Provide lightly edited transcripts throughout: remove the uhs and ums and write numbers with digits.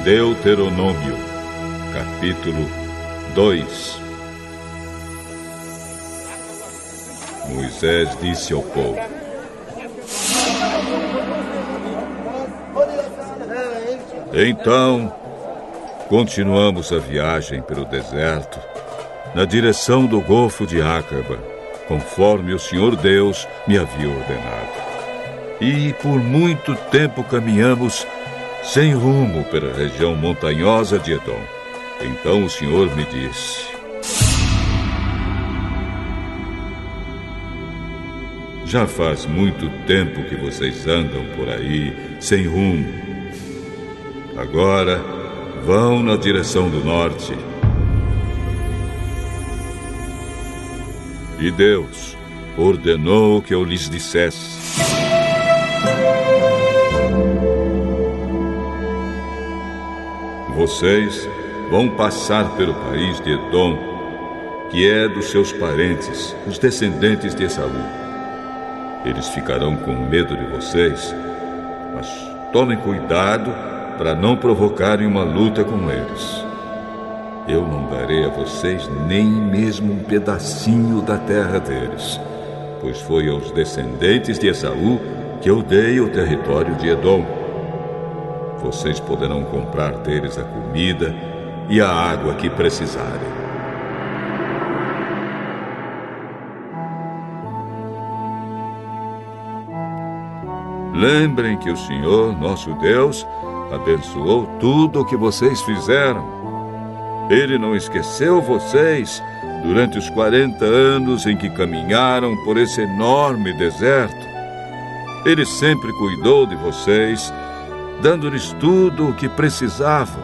Deuteronômio, capítulo 2. Moisés disse ao povo: Então, continuamos a viagem pelo deserto, na direção do Golfo de Acaba, conforme o Senhor Deus me havia ordenado. E por muito tempo caminhamos sem rumo pela região montanhosa de Edom. Então o Senhor me disse: Já faz muito tempo que vocês andam por aí sem rumo. Agora vão na direção do norte. E Deus ordenou que eu lhes dissesse: Vocês vão passar pelo país de Edom, que é dos seus parentes, os descendentes de Esaú. Eles ficarão com medo de vocês, mas tomem cuidado para não provocarem uma luta com eles. Eu não darei a vocês nem mesmo um pedacinho da terra deles, pois foi aos descendentes de Esaú que eu dei o território de Edom. Vocês poderão comprar deles a comida e a água que precisarem. Lembrem que o Senhor, nosso Deus, abençoou tudo o que vocês fizeram. Ele não esqueceu vocês durante os 40 anos em que caminharam por esse enorme deserto. Ele sempre cuidou de vocês, dando-lhes tudo o que precisavam.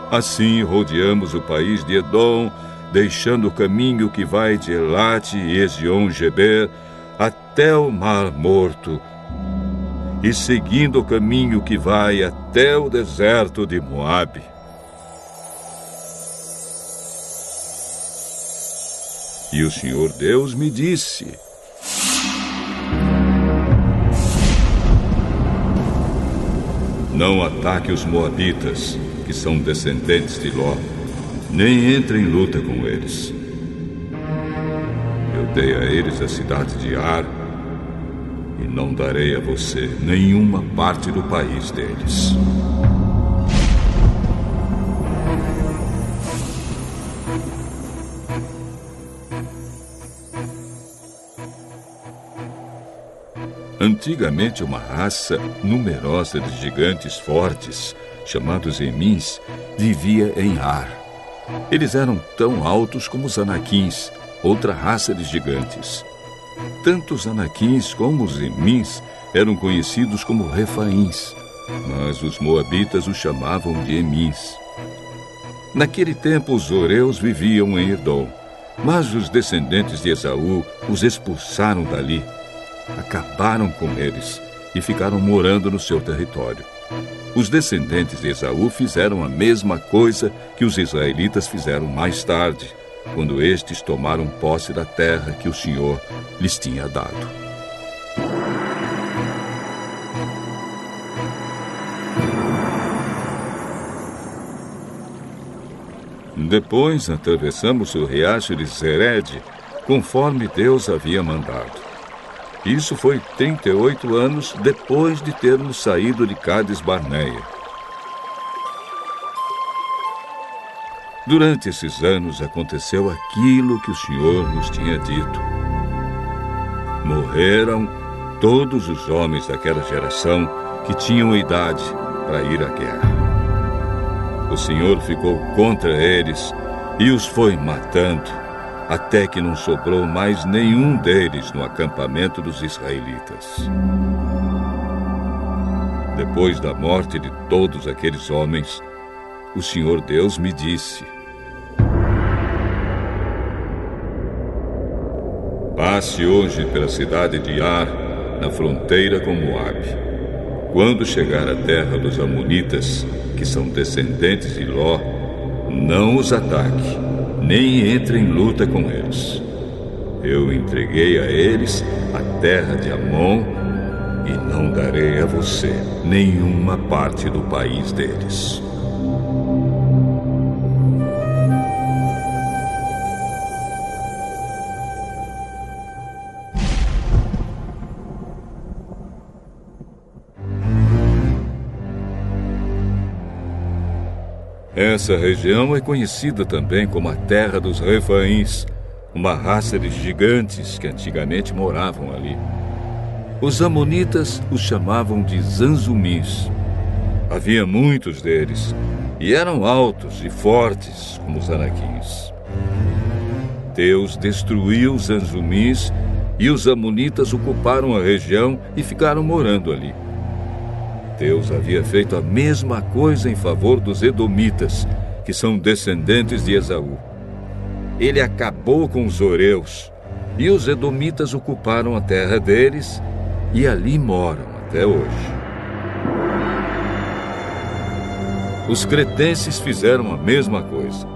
Assim rodeamos o país de Edom, deixando o caminho que vai de Elate e Ezion-Geber até o Mar Morto, e seguindo o caminho que vai até o deserto de Moabe. E o Senhor Deus me disse: Não ataque os moabitas, que são descendentes de Ló, nem entre em luta com eles. Eu dei a eles a cidade de Ar, e não darei a você nenhuma parte do país deles. Antigamente, uma raça numerosa de gigantes fortes, chamados Emins, vivia em Ar. Eles eram tão altos como os Anaquins, outra raça de gigantes. Tanto os Anaquins como os Emins eram conhecidos como Refaíns, mas os moabitas os chamavam de Emins. Naquele tempo, os Oreus viviam em Edom, mas os descendentes de Esaú os expulsaram dali. Acabaram com eles e ficaram morando no seu território. Os descendentes de Esaú fizeram a mesma coisa que os israelitas fizeram mais tarde, quando estes tomaram posse da terra que o Senhor lhes tinha dado. Depois atravessamos o riacho de Zered, conforme Deus havia mandado. Isso foi 38 anos depois de termos saído de Cades Barneia. Durante esses anos aconteceu aquilo que o Senhor nos tinha dito. Morreram todos os homens daquela geração que tinham idade para ir à guerra. O Senhor ficou contra eles e os foi matando, até que não sobrou mais nenhum deles no acampamento dos israelitas. Depois da morte de todos aqueles homens, o Senhor Deus me disse: passe hoje pela cidade de Ar, na fronteira com Moabe. Quando chegar à terra dos Amonitas, que são descendentes de Ló, não os ataque, nem entre em luta com eles. Eu entreguei a eles a terra de Amon, e não darei a você nenhuma parte do país deles. Essa região é conhecida também como a terra dos Refaíns, uma raça de gigantes que antigamente moravam ali. Os amonitas os chamavam de Zanzumins. Havia muitos deles, e eram altos e fortes como os anaquins. Deus destruiu os Zanzumins, e os amonitas ocuparam a região e ficaram morando ali. Deus havia feito a mesma coisa em favor dos edomitas, que são descendentes de Esaú. Ele acabou com os horeus, e os edomitas ocuparam a terra deles, e ali moram até hoje. Os cretenses fizeram a mesma coisa.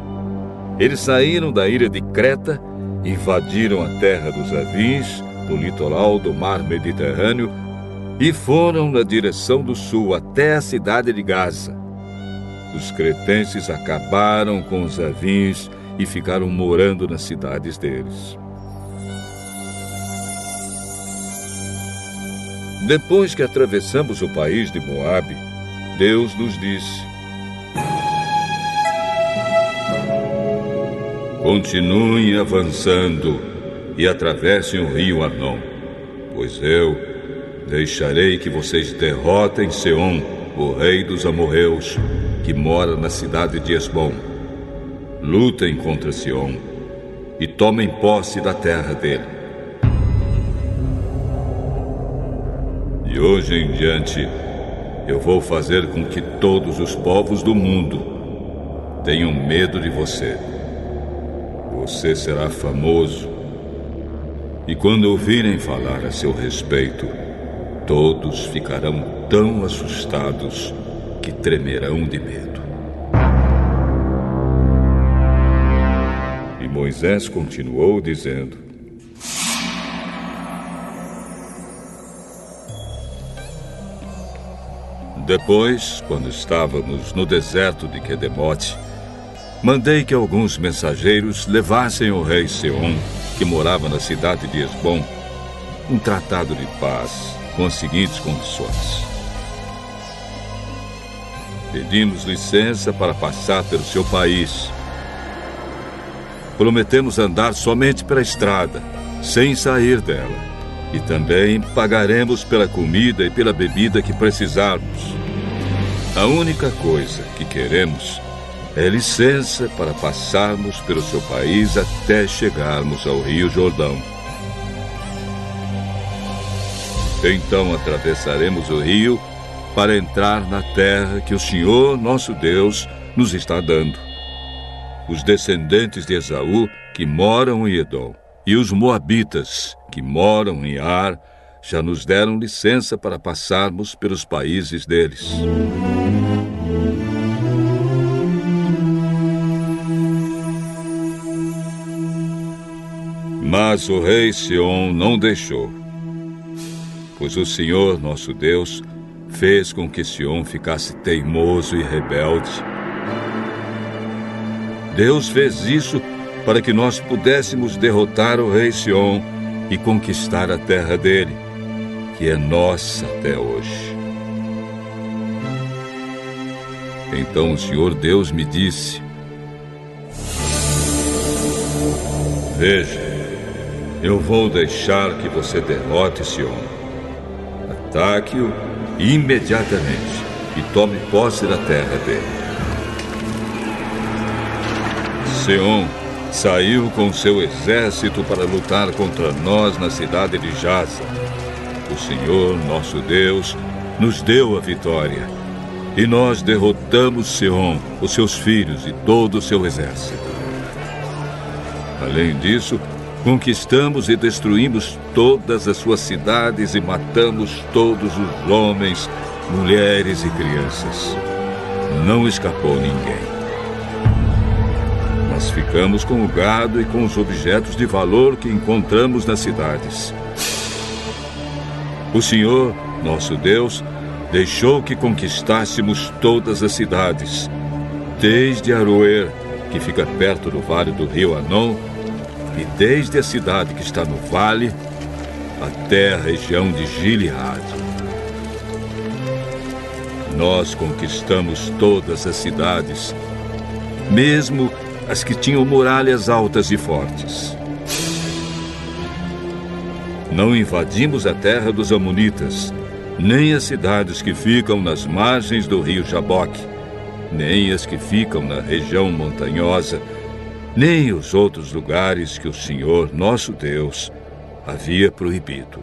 Eles saíram da ilha de Creta, invadiram a terra dos Avins, no litoral do mar Mediterrâneo, e foram na direção do sul até a cidade de Gaza. Os cretenses acabaram com os Avins e ficaram morando nas cidades deles. Depois que atravessamos o país de Moabe, Deus nos disse: continuem avançando e atravessem o rio Arnon, pois eu deixarei que vocês derrotem Seom, o rei dos amorreus, que mora na cidade de Esbom. Lutem contra Seom e tomem posse da terra dele. De hoje em diante, eu vou fazer com que todos os povos do mundo tenham medo de você. Você será famoso, e quando ouvirem falar a seu respeito, todos ficarão tão assustados que tremerão de medo. E Moisés continuou dizendo: depois, quando estávamos no deserto de Quedemote, mandei que alguns mensageiros levassem ao rei Seom, que morava na cidade de Esbom, um tratado de paz com as seguintes condições. Pedimos licença para passar pelo seu país. Prometemos andar somente pela estrada, sem sair dela. E também pagaremos pela comida e pela bebida que precisarmos. A única coisa que queremos é licença para passarmos pelo seu país até chegarmos ao Rio Jordão. Então atravessaremos o rio para entrar na terra que o Senhor, nosso Deus, nos está dando. Os descendentes de Esaú, que moram em Edom, e os moabitas, que moram em Ar, já nos deram licença para passarmos pelos países deles. Mas o rei Seom não deixou, pois o Senhor, nosso Deus, fez com que Seom ficasse teimoso e rebelde. Deus fez isso para que nós pudéssemos derrotar o rei Seom e conquistar a terra dele, que é nossa até hoje. Então o Senhor Deus me disse: veja, eu vou deixar que você derrote Seom. Ataque-o imediatamente e tome posse da terra dele. Seom saiu com seu exército para lutar contra nós na cidade de Jaza. O Senhor, nosso Deus, nos deu a vitória. E nós derrotamos Seom, os seus filhos e todo o seu exército. Além disso, conquistamos e destruímos todas as suas cidades e matamos todos os homens, mulheres e crianças. Não escapou ninguém. Mas ficamos com o gado e com os objetos de valor que encontramos nas cidades. O Senhor, nosso Deus, deixou que conquistássemos todas as cidades, desde Aroer, que fica perto do vale do rio Anon, e desde a cidade que está no vale, até a região de Gileade. Nós conquistamos todas as cidades, mesmo as que tinham muralhas altas e fortes. Não invadimos a terra dos amonitas, nem as cidades que ficam nas margens do rio Jaboque, nem as que ficam na região montanhosa, nem os outros lugares que o Senhor, nosso Deus, havia proibido.